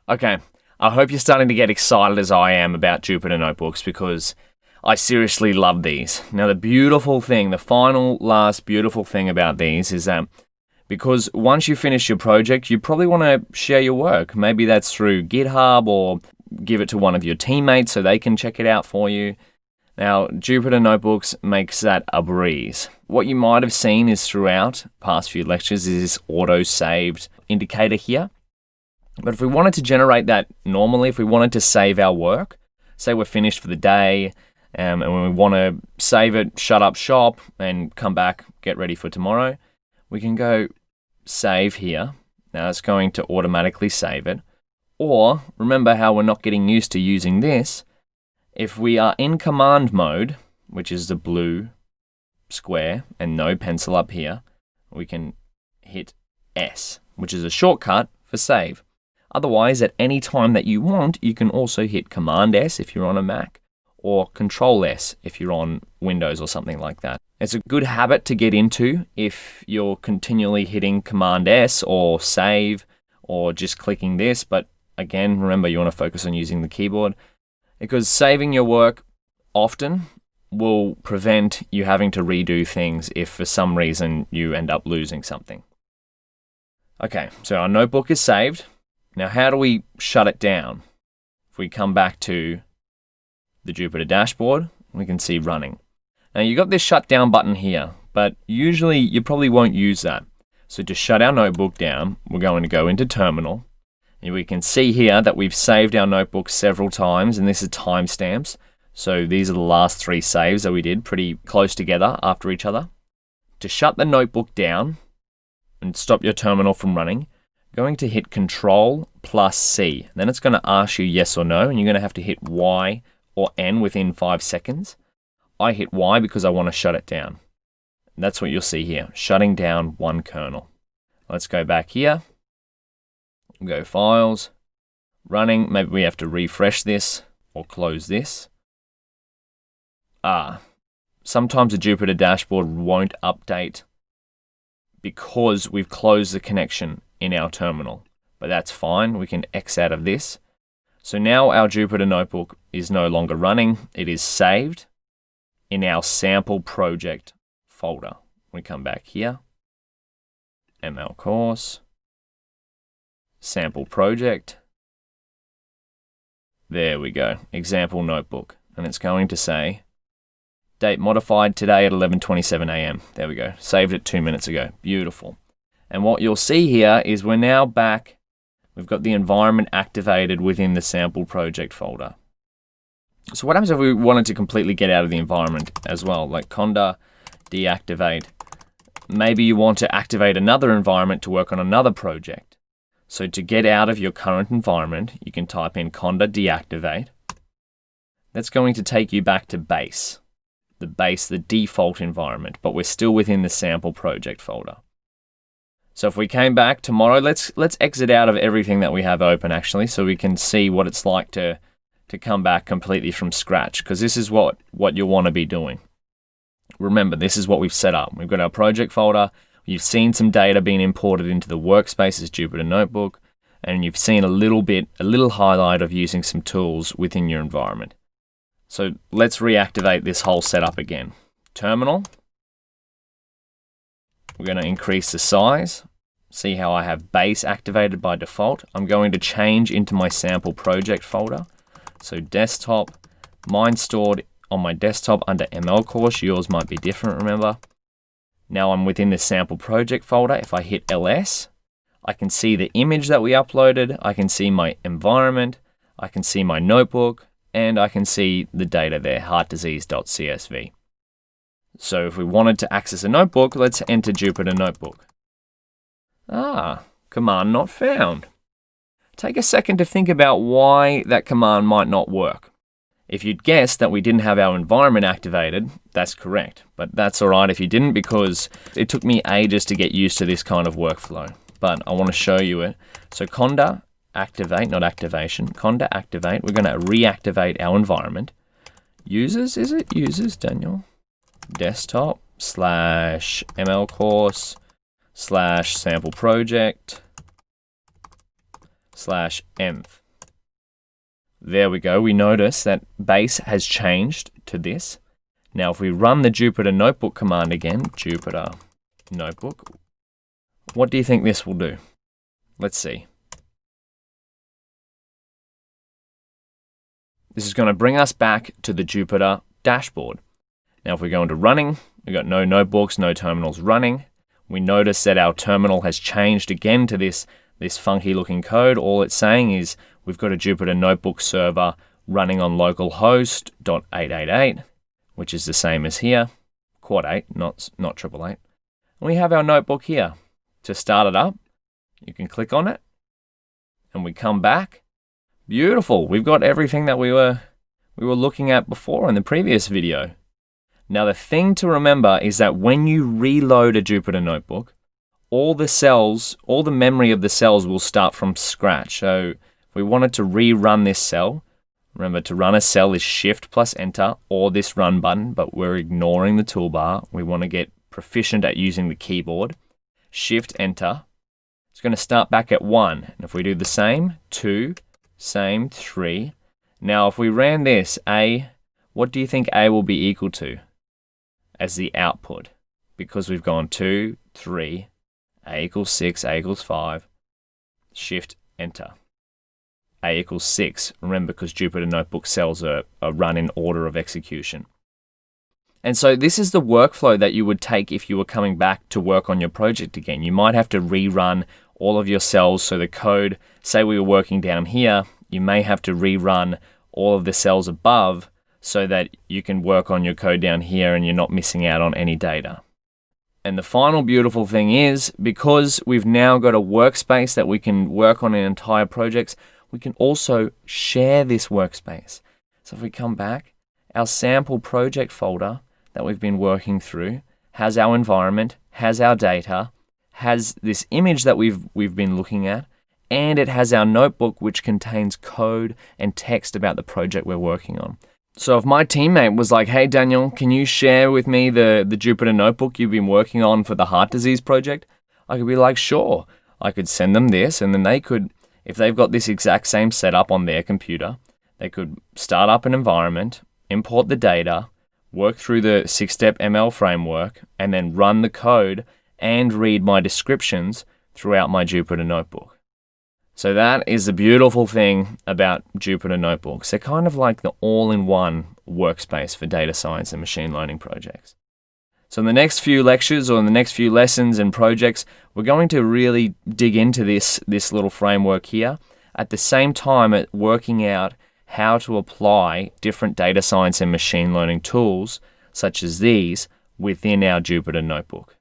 Okay, I hope you're starting to get excited as I am about Jupyter Notebooks because I seriously love these. Now the beautiful thing, the final last beautiful thing about these is that because once you finish your project, you probably want to share your work. Maybe that's through GitHub or give it to one of your teammates so they can check it out for you. Now, Jupyter Notebooks makes that a breeze. What you might have seen is throughout past few lectures is this auto-saved indicator here. But if we wanted to generate that normally, if we wanted to save our work, say we're finished for the day, and when we want to save it, shut up shop, and come back, get ready for tomorrow, we can go save here. Now it's going to automatically save it. Or, remember how we're not getting used to using this, if we are in command mode, which is the blue square and no pencil up here, we can hit S, which is a shortcut for save. Otherwise, at any time that you want, you can also hit Command S if you're on a Mac, or Control S if you're on Windows or something like that. It's a good habit to get into if you're continually hitting Command S or save or just clicking this, but again, remember you want to focus on using the keyboard because saving your work often will prevent you having to redo things if for some reason you end up losing something. Okay, so our notebook is saved. Now, how do we shut it down? If we come back to the Jupyter dashboard, we can see running. Now, you've got this shutdown button here, but usually you probably won't use that. So to shut our notebook down, we're going to go into Terminal. And we can see here that we've saved our notebook several times, and this is timestamps. So these are the last 3 saves that we did pretty close together after each other. To shut the notebook down and stop your terminal from running, going to hit Control plus C. Then it's going to ask you yes or no, and you're going to have to hit Y or N within 5 seconds. I hit Y because I want to shut it down. And that's what you'll see here, shutting down one kernel. Let's go back here. Go Files, Running. Maybe we have to refresh this or close this. Sometimes the Jupyter dashboard won't update because we've closed the connection in our terminal, but that's fine. We can X out of this. So now our Jupyter notebook is no longer running. It is saved in our sample project folder. We come back here, ML course, sample project. There we go, example notebook. And it's going to say, date modified today at 11:27 a.m. There we go, saved it 2 minutes ago. Beautiful. And what you'll see here is we're now back. We've got the environment activated within the sample project folder. So what happens if we wanted to completely get out of the environment as well, like conda deactivate? Maybe you want to activate another environment to work on another project. So to get out of your current environment, you can type in conda deactivate. That's going to take you back to base, the default environment, but we're still within the sample project folder. So if we came back tomorrow, let's exit out of everything that we have open actually, so we can see what it's like to come back completely from scratch, because this is what you'll want to be doing. Remember, this is what we've set up. We've got our project folder. You've seen some data being imported into the workspace's Jupyter Notebook, and you've seen a little highlight of using some tools within your environment. So let's reactivate this whole setup again. Terminal. We're going to increase the size. See how I have base activated by default. I'm going to change into my sample project folder. So desktop, mine stored on my desktop under ML course. Yours might be different, remember. Now I'm within the sample project folder. If I hit LS, I can see the image that we uploaded. I can see my environment. I can see my notebook, and I can see the data there, heartdisease.csv. So if we wanted to access a notebook, let's enter Jupyter Notebook. Command not found. Take a second to think about why that command might not work. If you'd guessed that we didn't have our environment activated, that's correct. But that's all right if you didn't, because it took me ages to get used to this kind of workflow. But I want to show you it. So conda activate, not activation, conda activate. We're going to reactivate our environment. Users, is it users, Daniel? Desktop / ML course / sample project. /env. There we go. We notice that base has changed to this. Now, if we run the Jupyter Notebook command again, Jupyter Notebook, what do you think this will do? Let's see. This is going to bring us back to the Jupyter dashboard. Now, if we go into running, we've got no notebooks, no terminals running. We notice that our terminal has changed again to this funky looking code. All it's saying is we've got a Jupyter Notebook server running on localhost 888, which is the same as here, quad 8, not 888. And we have our notebook here. To start it up, you can click on it, and we come back. Beautiful. We've got everything that we were looking at before in the previous video. Now, the thing to remember is that when you reload a Jupyter Notebook, all the memory of the cells will start from scratch. So if we wanted to rerun this cell, remember to run a cell is Shift plus Enter or this run button, but we're ignoring the toolbar. We want to get proficient at using the keyboard. Shift Enter. It's going to start back at 1. And if we do the same, 2, same, 3. Now, if we ran this, what do you think A will be equal to as the output? Because we've gone 2, 3, A equals 6, A equals 5, Shift Enter. A equals 6, remember, because Jupyter Notebook cells are run in order of execution. And so this is the workflow that you would take if you were coming back to work on your project again. You might have to rerun all of your cells, so the code, say we were working down here, you may have to rerun all of the cells above so that you can work on your code down here and you're not missing out on any data. And the final beautiful thing is, because we've now got a workspace that we can work on in entire projects, we can also share this workspace. So if we come back, our sample project folder that we've been working through has our environment, has our data, has this image that we've been looking at, and it has our notebook, which contains code and text about the project we're working on. So if my teammate was like, hey Daniel, can you share with me the Jupyter Notebook you've been working on for the heart disease project? I could be like, sure. I could send them this, and then they could, if they've got this exact same setup on their computer, they could start up an environment, import the data, work through the 6-step ML framework, and then run the code and read my descriptions throughout my Jupyter Notebook. So that is the beautiful thing about Jupyter Notebooks. They're kind of like the all-in-one workspace for data science and machine learning projects. So in the next few lectures or in the next few lessons and projects, we're going to really dig into this little framework here, at the same time at working out how to apply different data science and machine learning tools, such as these, within our Jupyter Notebook.